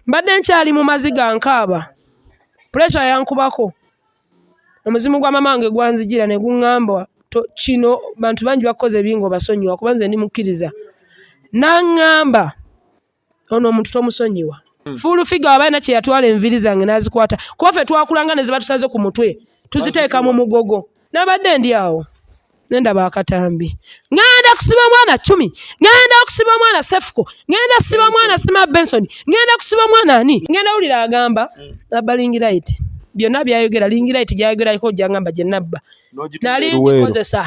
mbadde nkyali mu maziga nkaaba pressure yankubako omuzimu gwa mamange gwanzigira ne guŋŋamba kino bantu bangi bakoze bingo basonyiwa kuba nze ndi mukkiriza naŋŋamba ono omuntu tomusonyiwa fulfigure abaana kye yatwala enviri zange n'azikwata kuba ffe twakulanga ne ziba tusaze ku mutwe tuziteeka mu mugogo nabadde ndi awo nendaba akatambi ngenda kusiba mwana Chumi ngenda okusiba mwana Sefuko ngenda kusiba mwana Sima Benson ngenda kusiba mwana ani ngenda ulira agamba abalingira iti byonna byayogera lingira iti gyayogera ko jangamba je nabba nali nkozesa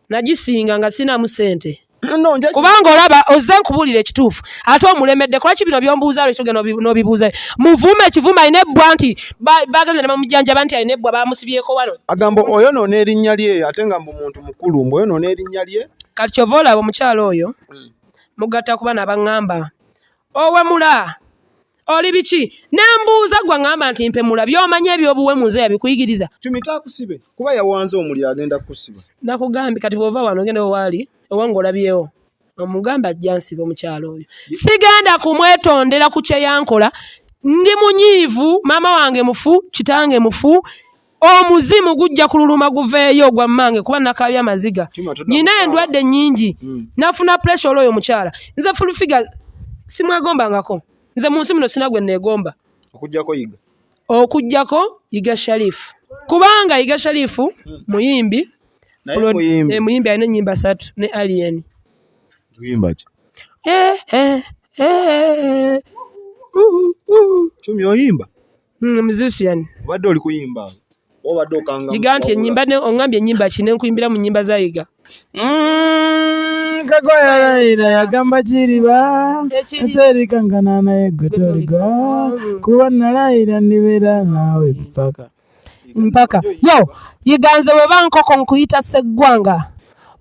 nagisinga nga sina mu sente kubanga olaba ozze nkubulira ekituufu ate omulemedde kola kibino byombuuza lwe tugenda n'obibuuza muvume ekivuma ayina ebbwa nti bagenze ne bamujjanjaba nti ayina ebbwa bamusibyeko wano agamba oyonoona erinnya lye ate nga muntu mukulu mbu oyonoona erinnya lye kati kyova olaba omukyalo oyo mugatta kuba nabaŋŋamba owemula oli biki nembuuza gwa ŋŋamba nti mpemula byomanye ebyobuwemu nze yabikuyigiriza Chumi takusibe kuba yawanze omuliro agenda kusiba nakugambye kati bw'ova wano ogenda waali owange olabyewo omugamba ajja nsiba omukyalo oyo sigenda kumwetondera ku kye yankola ndi munyiivu maama wange mufu kitange mufu omuzimu gujja kululuma guveeyo gwa mmange kuba nakabya amaziga nyina endwadde nnyingi nafuna pressure olwoyo omukyala nze fulfigure simwegombangako nze mu nsi muno sina gwe neegomba okujjako Yga Sharif kubanga Yga Sharif muyimbi muyimbi alina ennyimba 3 ne alien Chumi oyimba musician obadde oli kuyimba obadde okanga Yga nti ennyimba oŋŋambye ennyimba ki ne nkuyimbira mu nnyimba za Yga kagoyalaira yagamba kiriba eserikankana naye gwe toliga kuba nalayira ndibeera naawe mpaka yo Yga nze bwe bankoko nkuyita seggwanga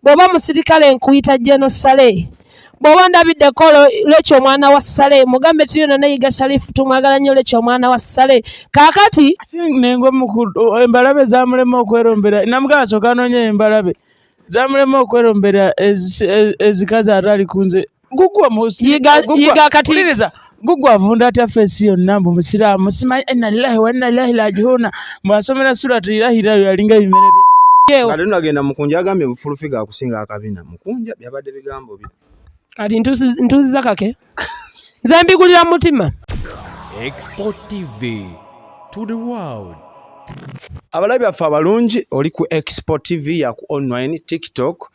bw'oba musirikale nkuyita genosale bw'oba ndabiddeko lekyo omwana wa Sale mugambe tuyona ne Yga Sharif tumwagala nnyo lekyo omwana wa Sale kaakati nengwe mukulu embalabe zamulema okwerombera namugamba soka anoonye embalabe zamulema okwerombera ezikazi atali kunze gugwa Yga kati gugwa avunda atya feesi yonna mbu musiraamu simanyi inna lillahi wa inna ilaihi raaji'uun mwasomera surati irahira yalinga bimere bye kati nagenda mukunja agambye fulfigure akusinga akabina mukunja byabadde bigambo bye kati ntuuziza kake nze mbigulira mutima xpotv to the world. Abalabi baffe abalungi oli ku xpotv ya ku online TikTok,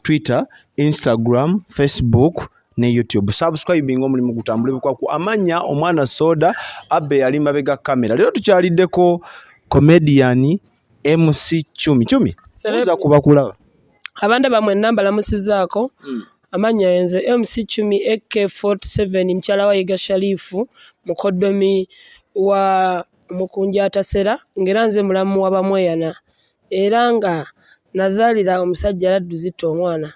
Twitter, Instagram, Facebook ne YouTube. Subscribing omulimu gutambule bikwa ku amanya omwanasoda abbe yali mabega kamera. Lero tukyaliddeko comedian MC Chumi. Oza kuba kulaba. Abanda bamwe namba lamusizaako. Amanya yenze MC Chumi AK47 mchala wa Yga Sharif mukodomi wa mukunja atasera ngeranze mulamu wabamweyana era nga nazalira omusajja Laduzito omwana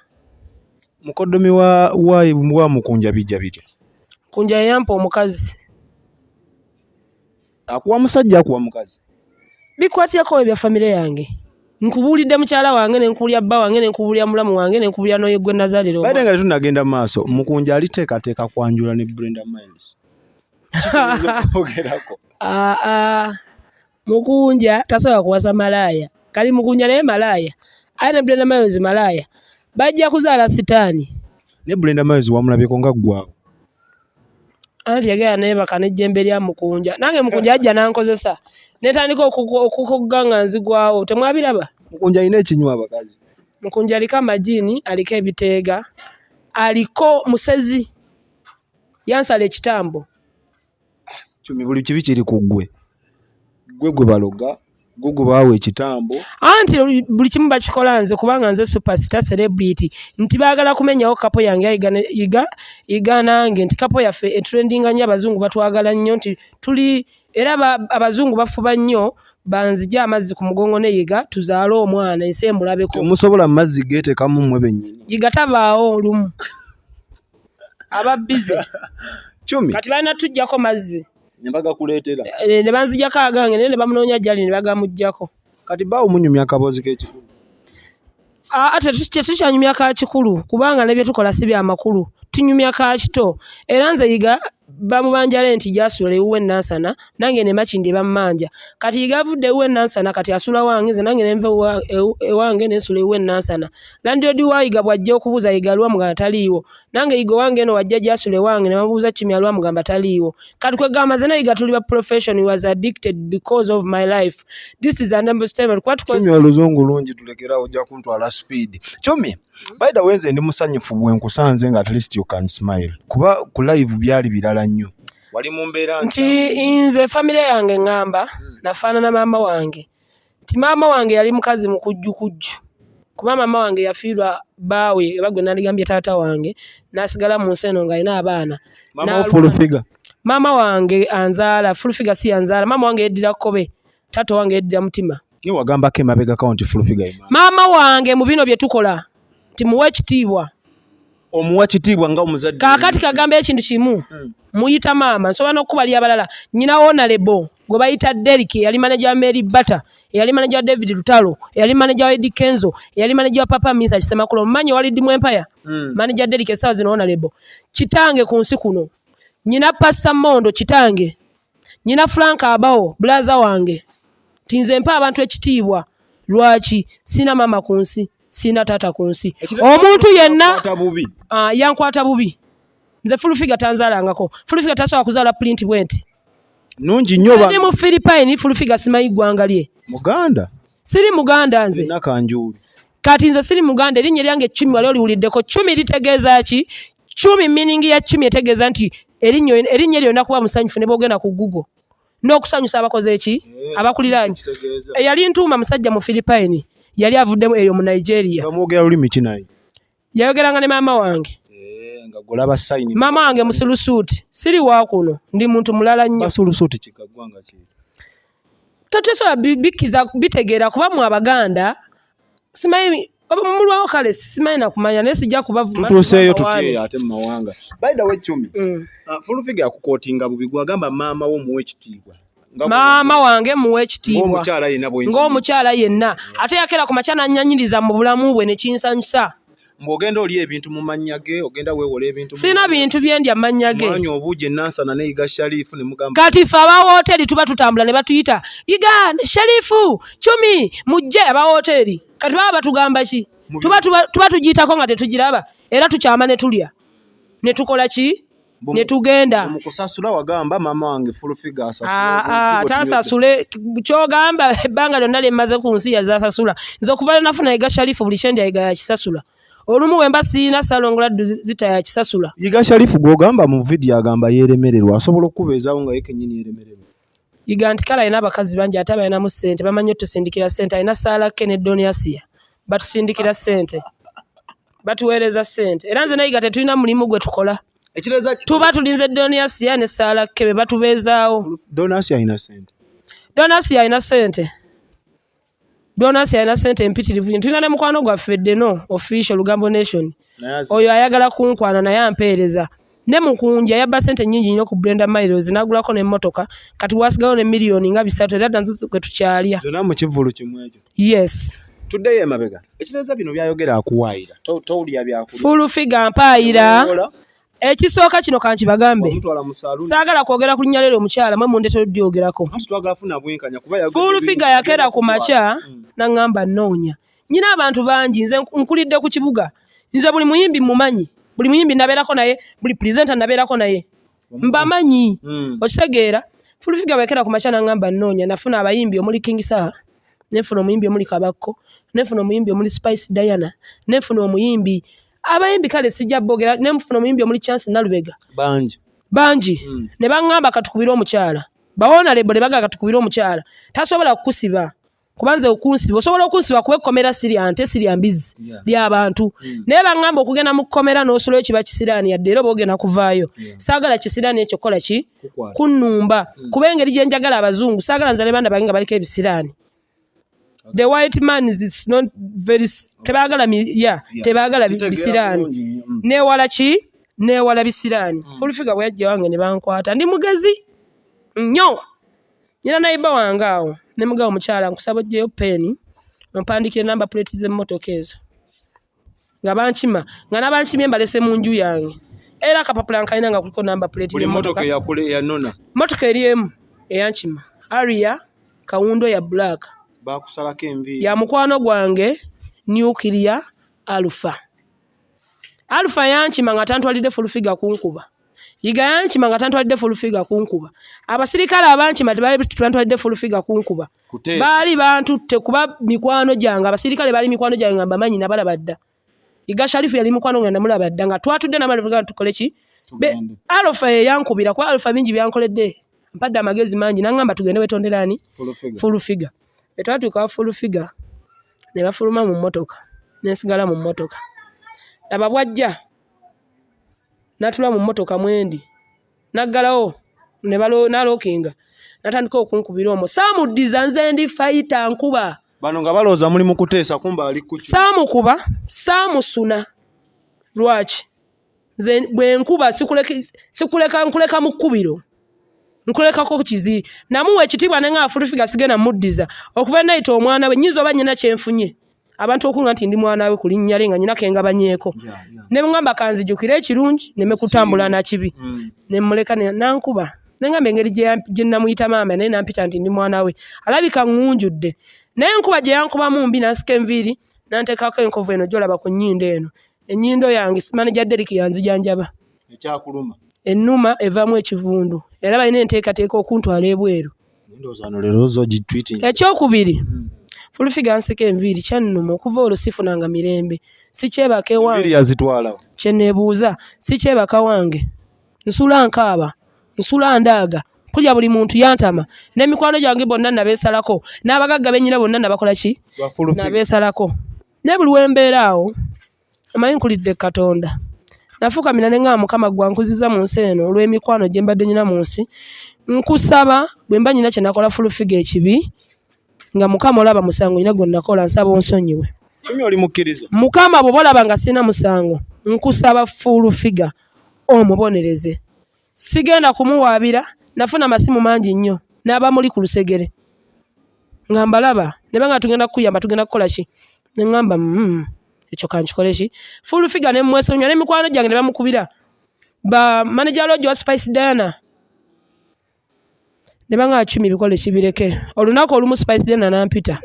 mukodomi wa mukunja bijja bitya kunja yampa omukazi akuwa musajja akuwa mukazi bikwatyako ebya famire yange nkubulidde mukyala wange ne nkubulya bba wange ne nkubulya mulamu wange ne nkubulya noyo gwe nazalira bade nga tunagenda maaso mukunja aliteekateeka kwanjula ne Brenda Miles mukunja tasobola kuwasa malaya kali mukunja naye malaya ayina Brenda Miles malaya bajja kuzaala sitaani ne Brenda Miles wamulabyeko nga ggwawo anti yagera neebaka n'ejjembe lya mukunja nange mukunja ajja nankozesa netandika okukogga nga nzigwawo temwabiraba mukunja alina ekinywa abakazi mukunja aliko amajini aliko ebiteega aliko musezi yansala ekitambo Chumi buli kibi kiri ku gwe baloga gwe baawe ekitambo anti buli kimu bakikola nze kubanga nze superstar celebrity nti baagala kumenyawo kapo yange Yga nange nti kapo yaffe etrendinga nnyo abazungu batwagala nnyo nti tuli era abazungu bafuba nnyo banzija amazzi ku mugongo ne Yga tuzaale omwana ensi emulabeko musobola mazzi geetekamu mmwe bennyini Yga tabaawo olumu ababbize Chumi kati balina tujjako mazzi nembaga kuleetera ne banzijako agange ne bamunoonya jali ne bagamujjako kati baawo munyumya akaboozi k'ekikulu ate tukyanyumya ka kikulu kubanga ne bye tukola si bya makulu tunyumya ka kito era nze Yga bamubanjale nti gyasula ewuwe nansana nange ne makindi bammanja kati Yga avudde ewuwe nansana kati asula wange nze nange nenva ewange nensula ewuwe nansana landlord wa Yga bwajja okubuuza Yga alwamugamba taliiwo nange Yga wange eno wajja gyasula ewange ne bamubuuza Chumi alwamugamba taliiwo kati kwegamba ze na Yga tuli ba profession was addicted because of my life. This is an understatement. Chumi oluzungu lungi tulekera ojja kuntwala speed. Chumi, by the way, ndi musanyufu bwe nkusanze nga at least you can smile. Kuba ku live byali birala nnyo. Wali mu mbeera nti inze family yange ngamba nafaanana mama wange. Ti mama wange yali mukazi mukujjukujju. Kuba mama wange yafiirwa baawe bagwe naligambye taata wange nasigala mu nseno nga alina abaana. Mama fulfigure. Mama wange anzaala fulfigure si anzaala. Mama wange yeddira Kkobe. Taata wange yeddira Mutima. Ni wagamba ke mabega account fulfigure. Mama wange mu bino bye tukola. Ti muwe ekitiibwa. Omuwa kitiibwa nga omuzadde. Kaakati kagambe ekintu kimu. Muyita mama nsobola n'okukubali abalala. Nnyina Honorable gwe bayita Derrick yali manager wa Mary Butter, yali manager wa David Lutalo, yali manager wa Eddie Kenzo, yali manager wa Papa Misa Kisemakolo mmanyi wali Dimu Empire. Manager Derrick essaawa zino Honorable. Kitange ku nsi kuno. Nnyina Pastor Mondo kitange. Nnyina Frank Abawo blaza wange. Tinze mpa abantu ekitiibwa. Lwaki sina mama ku nsi, sina tata ku nsi. Omuntu yenna yankwata bubi. Nze fulfigure tanzalangako. Fulfigure tasobola kuzaala print bwenti. Nungi nnyo ba. Ndi mu Philippine fulfigure simanyi ggwanga lye. Muganda. Siri Muganda nze. Nakanjuli. Kati nze siri Muganda erinnya lyange Chumi wali oliwuliddeko. Chumi litegeeza ki? Chumi meaning ya Chumi etegeeza nti erinnya lyonna kuba musanyufu ne bogenda ku Google. N'okusanyusa abakoze eki? Abakuliraanye. Yali ntuuma musajja mu Philippine. Yali avuddemu eyo mu Nigeria. Bamwogera lulimi ki naye? Yayogeranga ne maama wange. Nga golaba sayini. Maama wange musulusuuti. Siri wa kuno. Ndi muntu mulala nnyo. Basulusuuti kikaggwanga ki? Totesobola bikiza bitegeera kuba mu Abaganda. Simanyi mulwawo kale simanyi nakumanya naye sijja kubavuma. Tutuuseeyo tutyeyo ate mu mawanga. By the way Chumi. Fulfigure akukootinga bubi gwagamba maama wo muwe ekitiibwa. Maama wange muwe ekitiibwa. Ng'omukyala yenna bw'oyinza. Ng'omukyala yenna. Ate yakera ku makya n'annyanyiriza mu bulamu bwe ne kinsanyusa. Mbogenda oli ebintu mu mannya ge ogenda weewola ebintu. Sina bintu byendya mannya ge. Mwanyi obuuje nansana ne Yga Sharif ne mugamba. Kati fa aba hoteli tuba tutambula ne batuyita Yga Sharifu Chumi mujje aba hoteli. Kati baba batugamba ki? Tuba tugiyitako nga tetugiraba era tukyama ne tulya. Ne tukola ki? Ne tugenda. Mu kusasula wagamba mama wange fulfigure asasula. Tasasule kyogamba ebbanga lyonna lye mmaze ku nsi yazasasula. Nze okuva nafuna Yga Sharifu buli kye ndya Yga yakisasula. Olumu wemba siina salongola zita ya kisasula. Yga Sharif gwogamba mu video agamba yeremererwa asobola okubeezaawo nga yekennyini yeremererwa. Yga nti kala alina abakazi bangi ate abalinamu ssente bamanyi otusindikira ssente alina Saala Kene Doniasia batusindikira ssente batuweereza ssente era nze ne Yga tetulina mulimu gwe tukola. Tuba tulinze Doniasia ne Saala Kebe batubeezaawo. Doniasia alina ssente. Doniasia alina ssente. Doniasia alina ssente empitirivu. Tulina ne mukwano gwaffe Deno official Lugambo Nation. Oyo ayagala kunkwana naye ampeereza. Ne mukunja yabba ssente nnyingi nnyo ku Brenda Miles n'agulako n'emmotoka kati wasigawo ne miliyoni nga 3 era nazo kwe tukyalya. Zonna mu kivulu kimu ekyo. Yes. Tuddeyo emabega. Ekitegeeza bino byayogera akuwaayira. Towulira byakulya. Fulfigure mpaayira. Ekisooka kino kankibagambe. Saagala kwogera ku linnya lero omukyala mwe mundetera odyogerako. Fulfigure yakera ku makya n'angamba nnoonya. Nyina abantu bangi nze nkulidde ku kibuga. Nze buli muyimbi mumanyi. Buli muyimbi nabeerako naye, buli presenter nabeerako naye. Mbamanyi. Okitegeera. Fulfigure yakera ku makya n'angamba nnoonya. Nafuna abayimbi omuli King Saha. Nefuna omuyimbi omuli Kabakko. Nefuna omuyimbi omuli Spice Diana. Nefuna omuyimbi abayimbi kale sijja bogera nemufuna omuyimbi omuli Chance Nalubega. Bangi. Ne bangamba katukubira omukyala. Bawona lebo ne baga katukubira omukyala. Tasobola kukusiba. Kubanze okunsiba. Osobola okunsiba kuba komera siri ante siri ambizi by'abantu. Ne bangamba okugenda mu komera n'osolo ekiba kisiraani yadde era bogena kuvaayo. Saagala kisiraani ekyo kola ki? Kunnumba. Kuba engeri gye njagala abazungu saagala nzale banda bange baliko ebisiraani. The white man is not very tebagala tebagala bisirani newala ki newala bisirani Fulfigure bwajja wange ne bankwata ndi mugezi nnyo nyina naiba wange awo ne mugawo omukyala nkusaba ojjeyo peni ompandikire number plate z'emmotoka ezo nga bankima nga nabankimye mbalese mu nju yange era akapapula nkalina nga kuliko number plate buli motoka yanona motoka eriemu eyankima aria kawundo ya black bakusalako enviiri ya mukwano gwange nuclear alpha yankima nga tantwalidde fulfigure kunkuba Yga yankima nga tantwalidde fulfigure kunkuba abasirikale abankima tebantwalidde fulfigure kunkuba baali bantutte kuba mikwano gyange abasirikale baali mikwano gyange nga bamanyi nabalaba dda Yga Sharif yali mukwano nga namulaba dda nga twatudde nabalaba tukole ki alpha yankubira kuba alpha bingi byankoledde mpadde amagezi mangi nangamba tugende wetonderani fulfigure etwatuuka fulfigure ne bafuluma mu mmotoka nensigala mu mmotoka laba bwajja natula mu mmotoka mwendi naggalawo ne nalookinga natandika okunkubira omwo saamuddiza nze ndi fayita nkuba bano nga balowooza muli mu kuteesa kumba ali ku saamukuba saamusuna lwaki nze bwe nkuba nkuleka mu kkubiro nkulekako kizi namuwa ekitiibwa ne nga fulfigure sigenda muddiza okuva nayita omwana we nnyinza oba nnyina kyenfunye abantu okunga nti ndi mwana we ku linnya lye nga nyina kengabanyeeko ne ngamba kanzijukire ekirungi neme kutambula na kibi ne mmuleka nankuba ne ngamba engeri gye namuyita maama naye nampita nti ndi mwana we alabika ngunjudde naye enkuba gye yankubamu mbi nasika enviiri nanteekako enkovu eno gyolaba ku nnyindo eno ennyindo yange manager Derek yanzijanjaba ekyakuluma ennuma evaamu ekivundu era balina enteekateeka okuntwala ebweru ekyokubiri fulfigure nsika enviiri kyannuma okuva olwo sifunanga mirembe sikyebaka wange kyeneebuuza sikyebaka wange nsula nkaaba nsula ndaaga kulya buli muntu yantama n'emikwano gyange bonna nabeesalako n'abagagga bennyina bonna nabakola ki nabeesalako ne buli wembeera awo amanyi nkulidde Katonda nafukamira ne nga Mukama gwankuziza mu nsi eno olw'emikwano gye mbadde nyina mu nsi nkusaba bwe mba nyina kye nakola fulfigure ekibi nga Mukama olaba musango nyina gwe nakola nsaba onsonyiwe Mukama bwe bolaba nga sina musango nkusaba fulfigure omubonereze sigenda kumuwaabira nafuna amasimu mangi nnyo n'abamuli ku lusegere nga mbalaba ne banga tugenda kukuyamba tugenda kukola ki ne ngamba ekyo kankikole ki fulfigure ne mmwesonya n'emikwano gyange ne bamukubira ba manager lodge wa Spice Diana ne banga Chumi bikole kibireke olunaku olumu Spice Diana nampita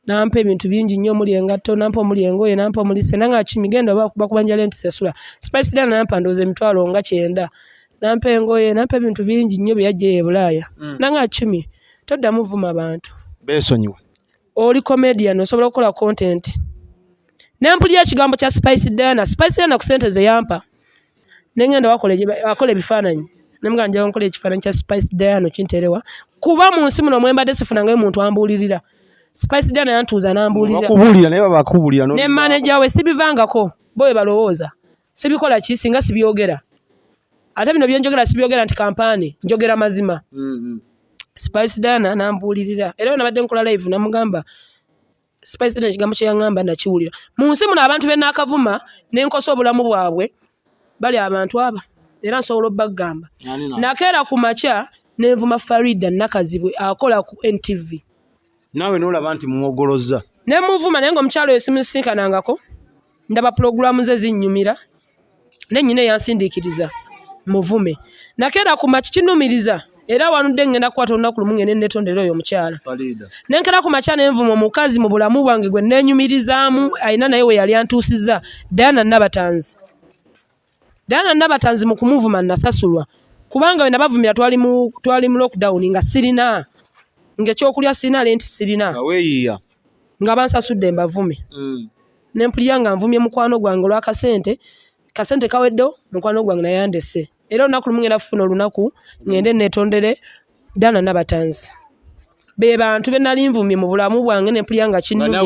nampa ebintu bingi nnyo omuli engatto nampa omuli engoye nampa omuli se nanga Chumi genda bakubanjala enti sesula Spice Diana nampa ndooza emitwalo nga 9 nampa engoye nampa ebintu bingi nnyo bye yajja e Bulaaya nanga Chumi toddamu vuma abantu beesonyiwe oli comedian osobola okukola content nempulira ekigambo kya Spice Diana ku sente ze yampa nengenda wakola ebifaananyi nemuga njala nkola ekifaananyi kya Spice Diana kinterewa kuba mu nsi muno mwembadde sifunangayo muntu ambuulirira Spice Diana yantuuza n'ambuulirira ne manager we sibivangako boye balowooza sibikola ki singa sibyogera ate bino byenjogera sibyogera nti kampaani njogera mazima Spice Diana n'ambuulirira era nabadde nkola live namugamba Spice Diana ekigambo kye yaŋŋamba nakiwulira mu nsi muno abantu b'ennaakavuma n'enkosa obulamu bwabwe bali abantu aba era nsobola obbagamba nakeera ku makya nenvuma Farida Nakazibwe akola ku NTV naawe n'olaba nti muwogolozza ne muvuma naye ng'omukyalo esimusinkanangako ndaba pulogulaamu ze zinnyumira nennyina yansindiikiriza muvume nakeera ku makya kinnumiriza era wanudde ngenda kukwata olunaku lumu ngende netondera oyo omukyala nenkera ku makya nenvuma omukazi mu bulamu bwange gwe neenyumirizaamu ayina naye we yali antuusizza Diana Nabatanzi mu kumuvuma nasasulwa kubanga we nabavumira twali mu lockdown nga sirina ng'ekyokulya sirina lenti sirina nga bansasudde mbavume nempulira nga nvumye mukwano gwange olw'akasente kaweddewo mukwano gwange nayandese era olunaku lumu ngenda kufuna olunaku ngende netondere Diana Nabatanzi be bantu be nali nvumye mu bulamu bwange nempulira nga kinnumye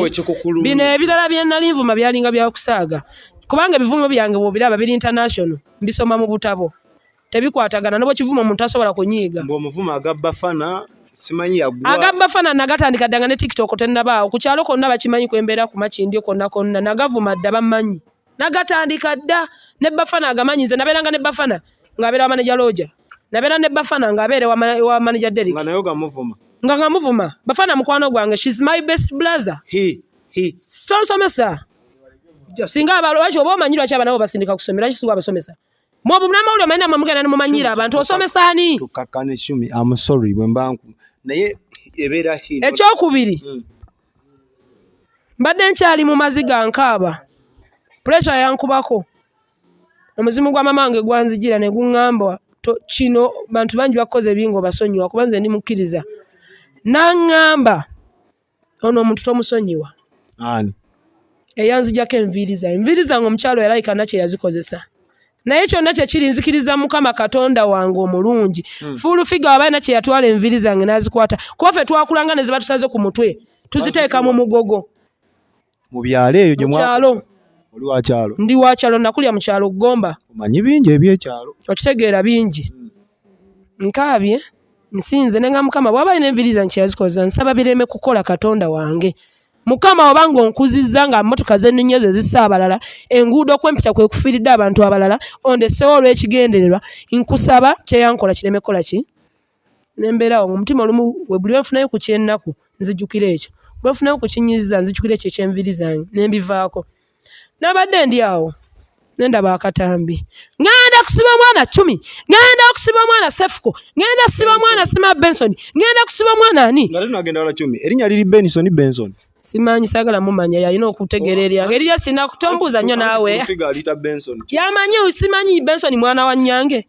bino ebirala bye nali nvuma byalinga byakusaaga kubanga ebivumo byange bw'obiraba biri international mbisoma mu butabo tebikwatagana nabwo kivumo omuntu asobola kunyiiga ng'omuvumo agabbafana simanyi yagwa agabbafana nagatandika ddanga ne TikTok tennabaawo ku kyalo konna bakimanyi kwembeera ku makindi konna nagavuma dda bamanyi nagatandika dda ne bafana agamanyi nze nabeeranga ne bafana ng'abeera wa manager Lodge nabeera ne bafana ng'abeera wa manager Derek nga nayo gamuvuma nga muvuma bafana mukwano gwange she's my best brother he stonsomesa singa lwaki oba omanyi lwaki abaana bo basindika kusomera lwaki siwa abasomesa mwobunamawulire omanyi mugenda ne mumanyira abantu osomesa ani tukakkane Chumi I'm sorry bwe mbanku naye ebeera hino ekyokubiri mbadde nkyali mu maziga nkaaba pressure yankubako omuzimu gwa mamange gwanzijira ne guŋŋamba kino bantu bangi bakoze bingo basonyiwa kuba nze ndi mukkiriza naŋŋamba ono omuntu tomusonyiwa ani eyanzijako enviiri zange omukyalo yalayika nakye yazikozesa naye kyonna kyekiri nzikiriza mukama katonda wange omulungi fulfigure abaana kye yatwala enviiri zange n'azikwata kuba ffe twakulanga ne ziba tusaze ku mutwe tuziteeka mu mugogo mu byalo eyo gye mukyalo oli wa kyalo ndi wa kyalo nakulya mu kyalo Gomba omanyi bingi ebyekyalo okitegeera bingi nkaabye nsinze nenga mukama bw'aba alina enviiri zange kye yazikoza nsaba bireme kukola katonda wange mukama obanga onkuzizza nga mmotoka z'ennyonyi zissa abalala enguudo okwempita kwe kufiiridde abantu abalala ondessewo olw'ekigendererwa nkusaba kyeyankola kireme kukola ki nembeerawo omutima olumu we buli wenfunayo ku kyennaku nzijjukira ekyo bwe nfunayo ku kinyizza nzijjukira ekyo eky'enviiri zange nembivaako nabadde ndi awo nendaba akatambi ngenda kusiba omwana Chumi ngenda okusiba omwana Sefuko ngenda kusiba omwana Sima Benson ngenda kusiba omwana ani nga tunagenda wala Chumi erinnya liri Benson simanyi sagala mumanya yalina okutegeera eryange eriryo sina kutombuuza nnyo naawe yamanyi simanyi Benson mwana wa nnyange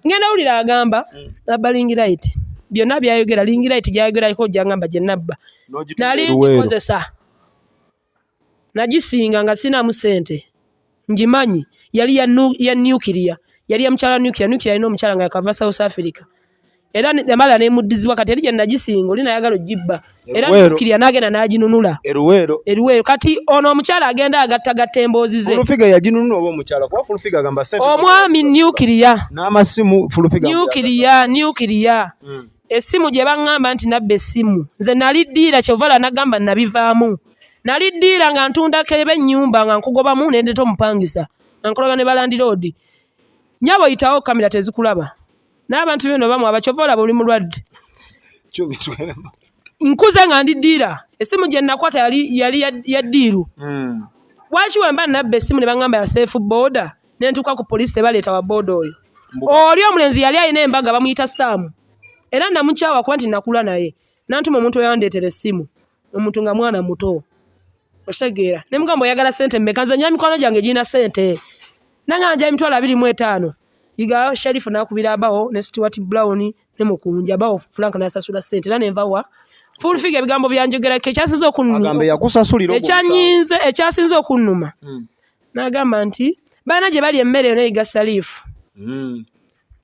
ngenda wulira agamba nabba Lingirite byonna byayogera Lingirite gyayogerako gyangamba gye nabba nali ngikozesa nagisinga nga sinamu ssente ngimanyi yali ya nuclear yali ya mukyala nuclear alina omukyala nga yakava South Africa era namala nemuddizibwa kati eri gye nagisinga oli nayagala ogibba era nuclear n'agenda n'aginunula eruweero kati ono omukyala agenda agattagatta emboozi ze fulfigure yaginunula oba omukyala kuba fulfigure agamba omwami nuclear n'amasimu fulfigure nuclear essimu gye baŋŋamba nti nabba essimu nze naliddiira kyovala nagamba nabivaamu naliddiira nga ntundako eb'ennyumba nga nkugobamu nendeta omupangisa nga nkolaga ne balandi road nyabo yitawo kamera tezikulaba n'abantu bino bamu abakyovola buli mulwadde nkuze nga ndiddiira essimu gye nakwata yali yaddiiru lwaki wemba nabba essimu ne baŋŋamba ya safe border nentuuka ku poliisi tebaleeta wa booda oyo oli omulenzi yali alina embaga bamuyita Saamu era namukyawa kuba nti nakula naye nantuma omuntu oyandeetera essimu omuntu nga mwana muto okitegeera ne mugamba oyagala ssente mmeka nze nya mikono gyange girina ssente nanganja emitwalo 25 Yga Sharif nakubira abawo ne Stuart Brown ne mukunja abawo Frank nasasula ssente era nenvawa fulfigure ebigambo byanjogerako ekyasinze okunnuma ekyasinze okunnuma n'agamba nti baana gye bali emmere ne Yga Sharif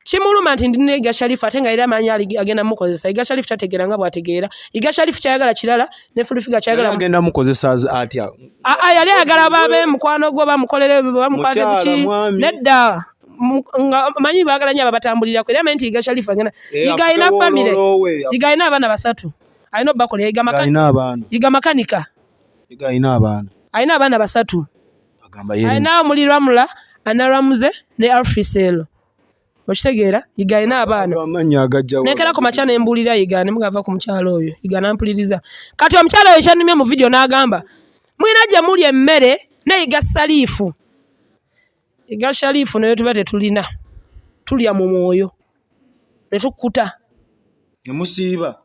kimuluma nti ndina Yga Sharif ate nga era amanyi agenda mukozesa Yga Sharif tategeera nga bw'ategeera Yga Sharif kyayagala kirala ne fulfigure kyayagala agenda mukozesa atya yali ayagala babe mukwano gwo bamukolere bamukwate kuki nedda nga manyi baagala nnyo ababatambulirako era amanyi nti Yga Sharif agenda Yga alina famire Yga alina abaana basatu alina obbakola Yga makanika alina abaana basatu alina omulirwamula Anaramuze ne Alfiselo okitegeera Yga alina abaana nekera ku makya nembuulira Yga ne mugava ku mukyalo oyo Yga nampuliriza kati omukyalo oyo kyannumye mu vidiyo n'agamba mulina gye muli emmere ne Yga Sharif Yga Sharif nayo tuba tetulina tulya mu mwoyo ne tukkuta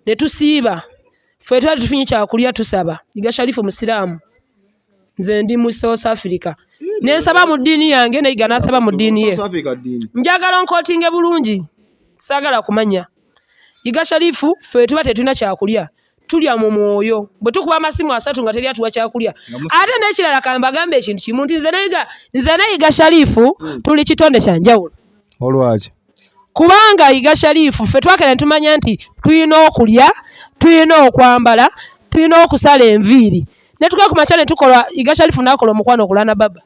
ne tusiiba ffe tuba tetufunye kyakulya tusaba Yga Sharif musiraamu nze ndi mu South Africa nensaba mu ddiini yange ne Yga n'asaba mu ddiini ye njagala nkootinge bulungi saagala kumanya Yga Sharif ffe tuba tetulina kyakulya tulya mu mwoyo bwe tukuba amasimu 3 nga teri atuwa kyakulya ate n'ekirala kambagambe ekintu kimu nti nze ne Yga Sharif tuli kitonde kya njawulo olwaki kubanga Yga Sharif ffe twakera ntumanya nti tulina okulya tulina okwambala tulina okusala enviiri ne tukola ku makya ne tukola Yga Sharif n'akola omukwano okulana baba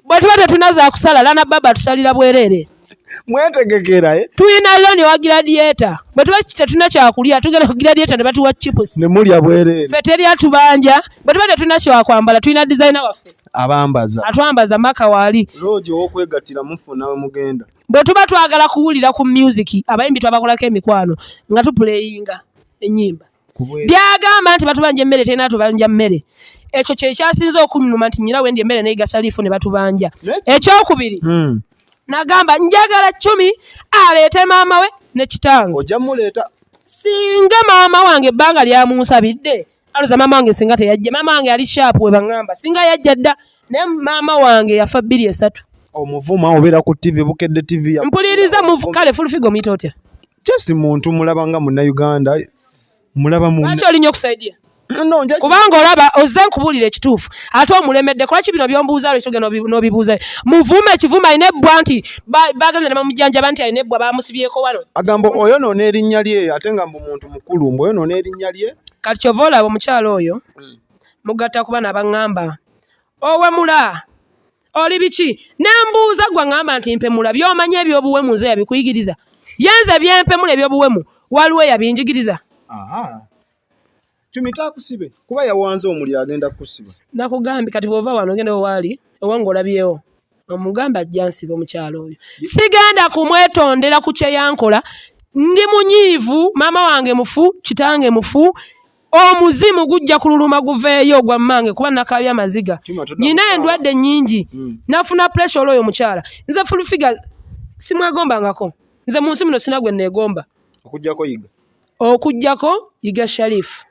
bwe tuba tetunaza kusala lana baba tusalira bwerere mwetegekera tuyina looni wa gladiator bwe tuba tetuna kyakulya tugenda ku gladiator ne batuwa chips ne mulya bwerere ffe teri atubanja bwe tuba tetuna kyakwambala tuyina designer waffe atwambaza maka waali loogi ow'okwegattira mufuna we mugenda bwe tuba twagala kuwulira ku music abayimbi twabakolako emikwano nga tupuleyinga ennyimba byagamba nti batubanja emmere tena tubanja mmere ekyo kye kyasinze okunyuma nti nyina wendi emmere ne Yga Sharif ne batubanja ekyokubiri nagamba njagala Chumi aleete maama we ne kitange ojja muleeta singa maama wange ebbanga lyamunsabidde aloza maama wange singa teyajja maama wange ali sharp we bangamba singa yajja dda naye maama wange yafa 2-3 omuvuma obeera ku TV bukedde TV mpuliriza kale fulfigure omuyita otya just muntu mulaba nga Munnayuganda mulaba mu lwaki olinya okusaidia no kubanga olaba ozze nkubuulira ekituufu ate omulemedde kolaki bino byombuuza lwe tugenda n'obibuuza muvume ekivuma alina ebbwa nti bagenze ne bamujjanjaba nti alina ebbwa bamusibyeko wano agamba oyo noona erinnya lye ate nga mbu muntu mukulu mbu oyo noona erinnya lye kati kyova olaba omukyalo oyo mugatta kuba nabaŋŋamba owemula oli biki nembuuza gwe ŋŋamba nti mpemula by'omanyi eby'obuwemu nze yabikuyigiriza yenze byempemula eby'obuwemu waliwo yabinjigiriza Chumi takusibe kuba yawanze omuli agenda kusiba nakugambye kati bw'ova wano ogenda waali owange olabyewo omugamba ajja nsiba omukyalo oyo sigenda kumwetondera ku kye yankola ndi munyiivu maama wange mufu kitange mufu omuzimu gujja kululuma guveeyo gwa mmange kuba nakabya amaziga nyina endwadde nnyingi nafuna pressure olwoyo omukyala nze fulfigure simwegombangako nze mu nsi muno sina gwe neegomba okujjako Yga Sharif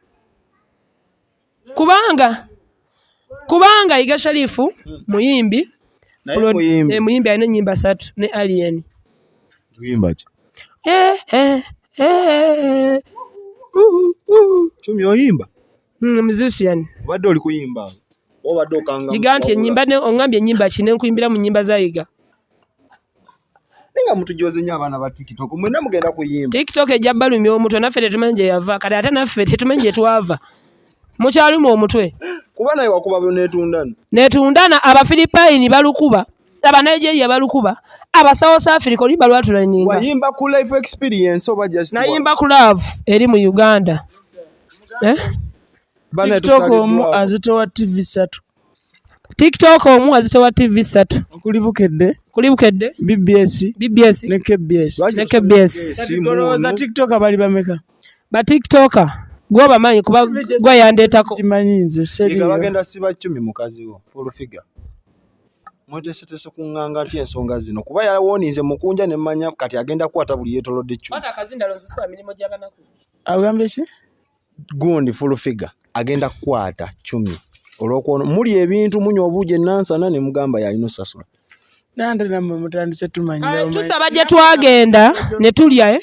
kubanga Yga Sharif muyimbi muyimbi alina ennyimba 3 ne alien Chumi oyimba musician obadde oli kuyimba obadde okanga Yga nti ennyimba oŋŋambye ennyimba ki ne nkuyimbira mu nnyimba za Yga ninga mutujoze nnyo abaana ba TikTok mwena mugenda kuyimba TikTok ejja balumya omutwe naffe tetumanyi gye yava kati ate naffe tetumanyi gye twava mukyaluma omutwe kuba naye wakuba netundana abafilipayini balukuba abanigeria balukuba South Africa olimba lwatulaninga wayimba ku life experience oba just nayimba ku love eri mu Uganda TikTok omu azitowa TV 3 TikTok omu azitowa TV 3 kuli bukedde BBS ne KBS za TikTok abali bameka ba TikToker gwoba manyi kuba gwa yandeetako timanyize seriyo bagenda siba Chumi mukazi wo fulfigure mwetesetese kuŋŋanga nti ensonga zino kuba yawonize mukunja ne mmanya kati agenda kukwata buli yeetolodde Chumi kwata akazindalo nzisikola mirimu gy'abanaku agambye ki gundi fulfigure agenda kukwata Chumi olw'okuona muli ebintu munywa obuugi ennansana ne mugamba yalina osasula nande nammwe mutandise tumanyira tusaba gye twagenda ne tulya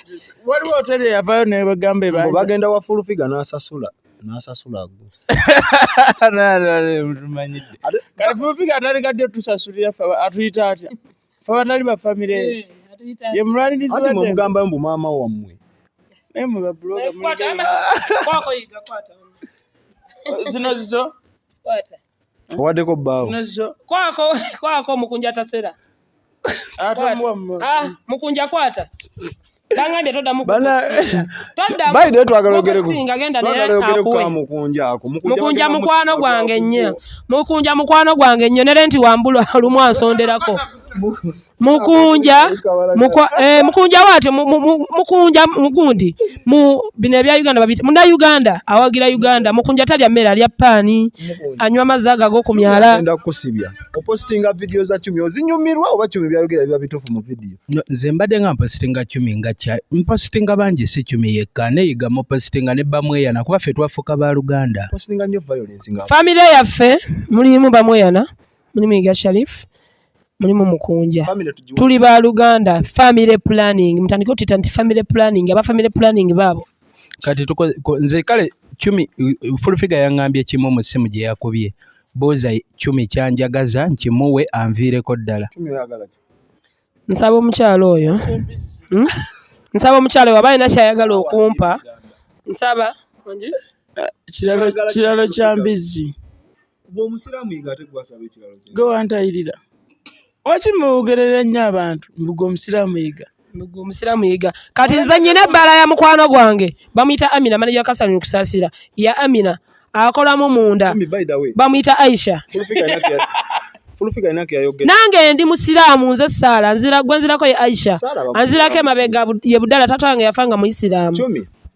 waliwo hoteri yavayo ne bagambe bagenda wa fulfigure n'asasula gwe tumanyidde kati fulfigure ataligadde tusasulira atuyita atya fe batali bafamire ye mulwanirizi ati mwemugambayo mbu maama wammwe naye mwe babloga zino zizo owaddeko bbaawo kwako mukunja tasera mukunja kwata kangambye toddamu bayide twagala ogereko mukunja mukwano gwange nnyo mukunja mukwano gwange nnyo nere nti wambula lumu ansonderako mukunja wate mukunja mugundi mu bino ebya Uganda babita munda Uganda awagira Uganda mukunja talya mmere alya paani anywa amazzi ago ku myala enda kusibya opostinga video za Chumi ozinyumirwa oba Chumi byayogera biba bitufu mu video nze mbadde nga mpostinga Chumi nga mpostinga bangi si Chumi yekka ne Yga mpostinga ne bamweyana kuba ffe twafuuka ba Luganda postinga nnyo violence nga family yaffe mulimu bamweyana mulimu Yga Sharif mulimu mukunja tuli ba Luganda family planning mutandika otita nti family planning aba family planning babo kati nze kale Chumi fulfigure yaŋŋambye kimu mu ssimu gye yakubye booza Chumi kyanjagaza nkimuwe anviireko ddala nsaba omukyalo oyo nsaba omukyalo waba alina kyayagala okumpa nsaba kiralo kya mbizzi gwomusiraamu Yga ate gwasaba ekiralo gwe wantayirira wakimuwogerera nnyo abantu mbuga omusiraamu Yga kati nze nnyina ebbala ya mukwano gwange bamuyita Amina manager Kasani okusaasira ya Amina akolamu munda bamuyita Aisha nange ndi musiraamu nze Saala gwe nzirako ye Aisha anzirako emabega ye Budala taata wange yafanga mu Isiraamu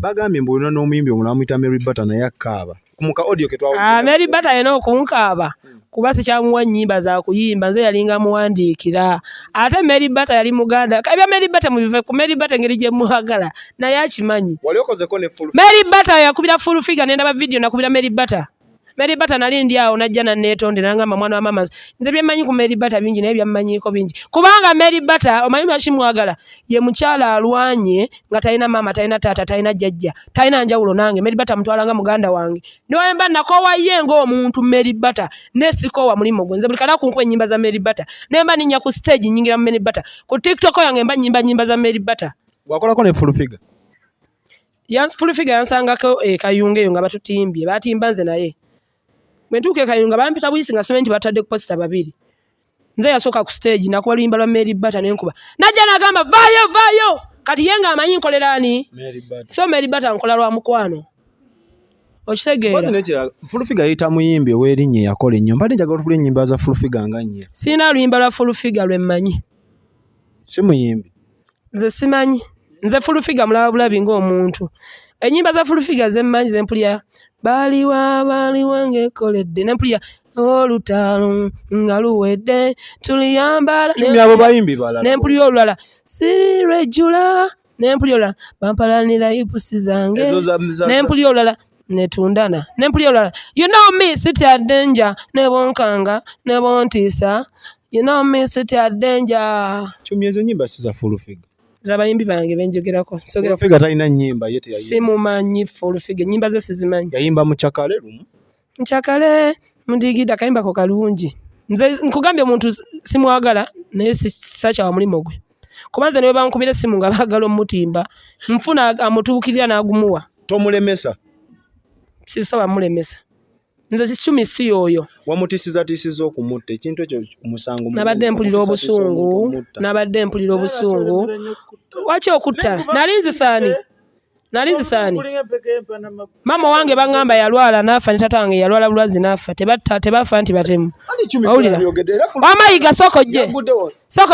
bagambye mbu olina n'omuyimbi omulala muyita Mary Butter naye akaaba kumuka audio ke twawo Mary Butter yena okunkaaba kuba sikyamuwa nnyimba za kuyimba nze yalinga muwandiikira ate Mary Butter yali muganda ebya Mary Butter mubive ku Mary Butter ngeri gye muwagala naye akimanyi wali okozeko ne full Mary Butter yakubira full figure nenda ba video nakubira Mary Butter nali ndi awo najja nanneetondera ngamba mwana wa mama nze byemmanyi ku Mary Butter bingi naye byammanyiiko bingi kubanga Mary Butter omanyi lwaki mwagala ye mukyala alwanye nga talina mama talina taata talina jjajja talina njawulo nange Mary Butter mutwala nga muganda wange niwemba nakoowa ye ng'omuntu Mary Butter nesikoowa mulimu gwe nze buli kala kunkuba ennyimba za Mary Butter nemba ninnya ku stage nyingira mu Mary Butter ku TikTok yange mba nyimba za Mary Butter wakolako ne full figure full figure yansangako Kayunga eyo nga batutimbye batimba nze naye Mentuke Kayunga bampita buyisi nga sementi batadde ku posta babiri. Nze yasooka ku stage nakuba luyimba lwa Mary Butter nenkuba. Najja nagamba vayo. Kati yenga amanyi nkolerani? Mary Butter. So Mary Butter nkola lwa mukwano. Okitegeera. Basi nekira full figure yita muyimbi werinye yakola ennyo. Mbadde njagala tukule ennyimba za full figure nga nnyo. Sina luyimba lwa full figure lwe mmanyi. Si muyimbi. Nze simanyi. Nze full figure mulaba bulabi ng'omuntu. Ennyimba za full figure ze mmanyi ze mpulya baliwa ngekoledde nempulya olutalo nga luwedde tuliyambala Chumi abo bayimbi balala nempulya olulala sirejula nempulya olulala bampalanira ipusi zange nempulya olulala netundana nempulya olulala you know me city at danger nebonkanga nebontiisa you know me city at danger. Chumi ezo nyimba si za full figure Zabayimbi bange benjogerako sogera figure talina nnyimba yete yayimba simumanyi full figure nnyimba ze sizimanyi yayimba mchakale lumu mchakale mundigida kayimba ko kalungi nze nkugambye omuntu simwagala naye sacha wa mulimo gwe kubanza niwe bankubira simu nga bagala omutimba nfuna amutuukirira n'agumuwa tomulemesa sisoba mulemesa nze Chumi si yoyo wamutisiza okumutta ekintu ekyo kumusango nabadde mpulira obusungu waki okutta nalinzi saani mama wange bangamba yalwala nafa ne tata wange yalwala bulwazi nafa tebafa nti batemu owulira wama Yga soko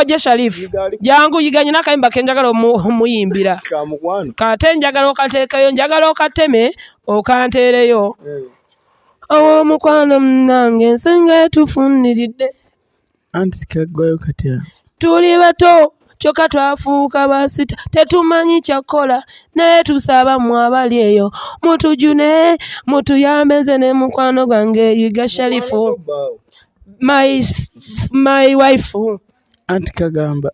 gye Sharif jangu yiganye n'akayimba ke njagala omuyimbira kate njagala okateekayo njagala okateme okanteereyo awo mukwano mnange ensenga etufuniridde anti kagwayo katya tuli bato kyokka twafuuka basita tetumanyi kyakola naye tusaba mwabali eyo mutujune mutuyambe nze ne mukwano gwange Yga Sharif my wife anti kagamba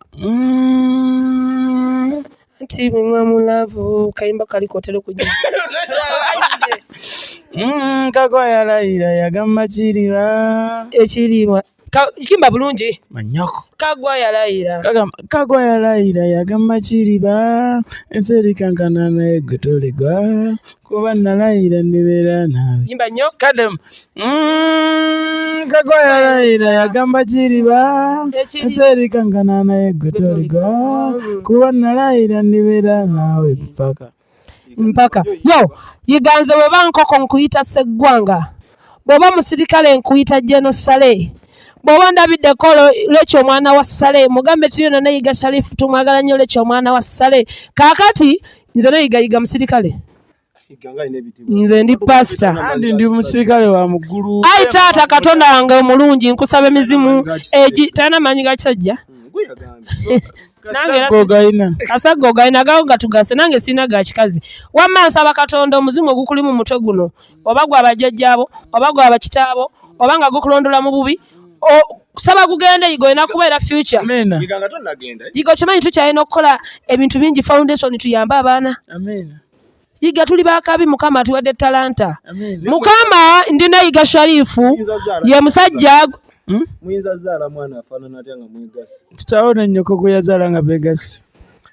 anti mwa mulavu kayimba kalikotera kujja kagwaya layira yagamba kiriba ekiriba kimba bulungi manyoko kagwaya layira kagwaya layira yagamba kiriba enseri kankana naye gutoliga kuba nalayira nibeera nawe yimba nnyo kadem kagwaya layira yagamba kiriba enseri kankana naye gutoliga kuba nalayira nibeera nawe mpaka yo yiganze bwe bankoko nkuyita seggwanga bw'oba musirikale nkuyita genosale bw'oba ndabidde kolo lekyo omwana wa Sale mugambe tuyona ne Yga Sharif tumwagala nnyo lekyo omwana wa Sale kaakati nze ne Yga musirikale nze ndi pastor andi ndi musirikale wa muggulu ayi taata katonda wange omulungi nkusaba emizimu talina maanyi ga kisajja kasago gaina gawo gatugase nange sina ga kikazi wamma nsaba katonda omuzimu ogukuli mu mutwe guno oba gwa bajjajjaabo oba gwa bakitaabo oba nga gukulondola mu bubi saba gugende Yga olina kubeera future Yga kimanyi tukyalina okukola ebintu bingi foundation tuyambe abaana Yga tuli bakabi mukama atuwadde talanta mukama ndina Yga Sharif ye musajja muyinza zaala mwana afaanana atya nga mwegasi tutaona nnyoko gwe yazaala nga begasi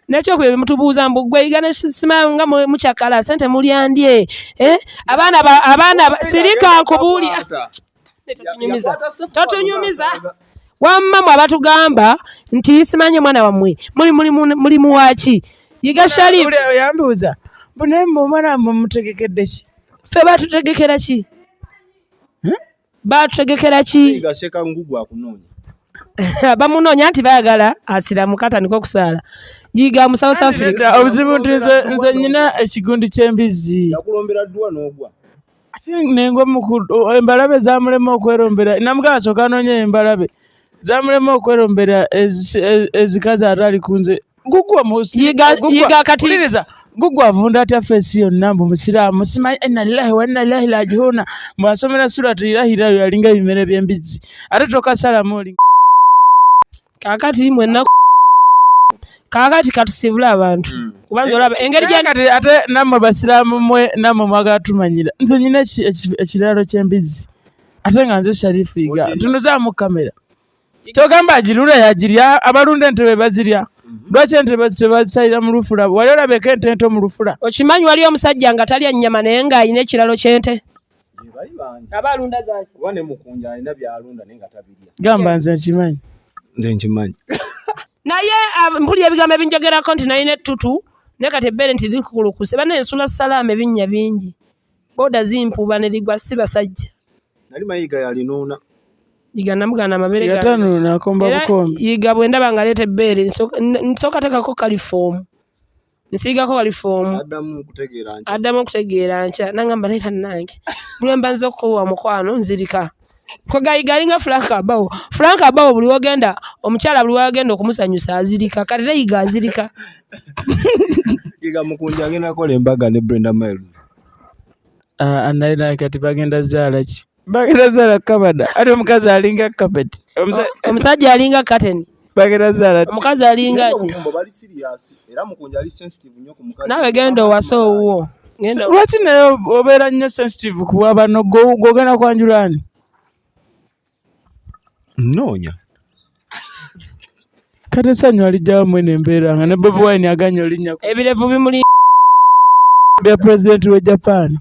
nekyokuba mutubuuza mbu gwe Yga nesima nga mukyakala sente mulyandye abaana sirika nkubuulya totunyumiza wamma mwe abatugamba nti simanye mwana wammwe muli muwaki Yga Sharif yambuuza bunaye omwana mutegekedde ki ffe batutegekera ki Yga seka ngugu akunoonya bamunoonya nti bayagala asiramuka atandika okusaala. Yiga mu South Africa. Obuzibu nti nze nyina ekigundi ky'embizzi. Yakulombera ddwa n'ogwa. Ate nengwa embalabe zamulema okwerombera. Namugamba asooka anoonye embalabe. Zamulema okwerombera ezikazi ate ali kunze. Yiga kati. Gugwa avunda atya feesi yonna mbu musiraamu musimanyi inna lillahi wa inna ilaihi raaji'uun mwasomera surati irahirayo yalinga ebimere by'embizzi ate tokasalamu oli kakati mwenna kakati katusibula abantu kubanza olaba engeri kati ate nammwe basiraamu mwe nammwe mwagala tumanyira nze nyina ekiralo ky'embizzi ate nga nze Sharif Yga tunuzaamu kamera kyogamba agirula yagirya abalunda entebe bazirya lwaki entebe tebazisalira mu lufula wali olabeko ente ento mu lufula okimanyi wali omusajja nga talya nnyama naye ng'ayina ekiralo ky'ente aba alunda zaaki kuba ne mukunja alina byalunda naye nga tabirya gamba nze nkimanyi naye mpulira ebigambo ebinjogerako nti nalina ettutu naye kati ebbeere nti likulukuse bana ensula salaamu ebinnya bingi booda zimpuuba ne ligwa si basajja nali mayiga yalinuuna Yiga namugana amabere yatanuna akomba bukombe Yiga bwe ndaba nga leeta ebbeere nsooka tekako kalifomu nsiigako kalifomu addamu okutegeera nkya nangamba naye bannange buli mba nze okuwa mukwano nzirika Yiga alinga Frank Abawo buli wogenda omukyala buli wagenda okumusanyusa azirika kati ne Yiga azirika Yiga mukunja agenda akola embaga ne Brenda Miles analina kati bagenda zaala ki bagenda zaala kabada ate omukazi alinga carpet omusajja alinga curtain bagenda zaala omukazi alinga bali serious era mukunja ali sensitive nnyo ku mukazi nawe genda owasa owuwo lwaki naye obeera nnyo sensitive ku bano gwogenda kwanjulani noonya kati essanyu alijjawo mwene embeera nga ne bobiwine aganya olinnya ebirevu bimuli bya pulezidenti w'e Japan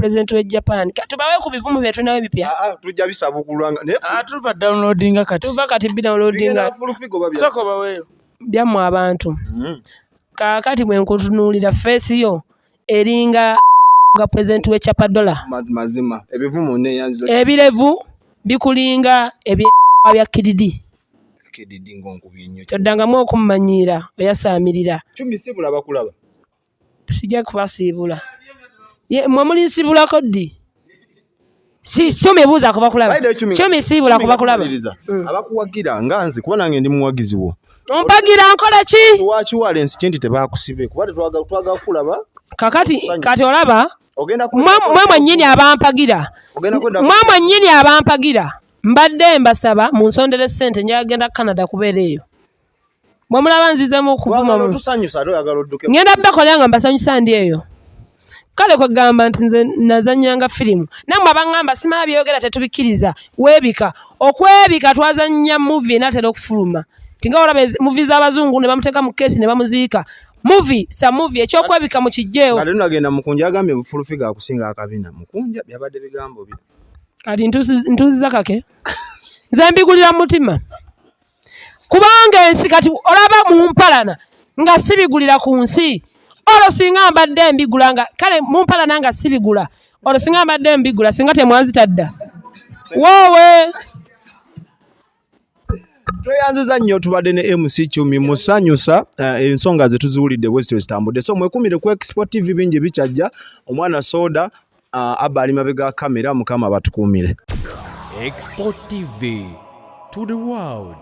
President we Japan tubawe ku bivumu byetu nawe bipya tujja bisabukulwanga ne tuva downloadinga kati downloadinga soko baweyo byamwe abantu kakati bwe nkutunuulira face yo eringa nga president we Chapadola mazima ebivumu ne yanzo ebirevu bikulinga ebya kididi ngonkubye nnyo toddangamu okummanyiira oyasaamirira Chumi sibula bakulaba sijja kubasiibula mwe mulinsibulako ddi Chumi buuza kuba kulaba Chumi siibula kuba kulaba abakuwagira nga nze kuba nange ndi muwagizi wo ompagira nkola ki lwaki walensi kinti tebakusibe kuba twagala kulaba kati olaba mwe mwennyini abampagira mbadde mbasaba munsondere ssente njagenda Canada kubeera eyo bwe mulaba nzizemu okuvuma ngenda bakola nga mbasanyusa ndi eyo kale kwegamba nti nze nazannyanga firimu nammwe abaŋŋamba simala byogera tetubikkiriza weebika okwebika twazannya muvi naatera okufuluma tinga olaba muvi z'abazungu ne bamuteeka mu keesi ne bamuziika muvi ekyokwebika mu kijjeewo kati nagenda mukunja agambye fulfigure akusinga akabina mukunja byabadde bigambo bino kati ntuuziza kake nze mbigulira mutima kubanga ensi kati olaba mu mpalana nga sibigulira ku nsi olwo singa mbadde mbigula nga kale mu mpalana nga sibigula olwo singa mbadde mbigula singa temwanzitadda woowe tweyanziza nnyo tubadde ne MC Chumi musanyusa ensonga ze tuziwulidde bwezityo zitambudde so mwekumire ku xpotv bingi bikyajja omwanasoda abba ali mabega kamera mukama batukuumire xpotv to the world.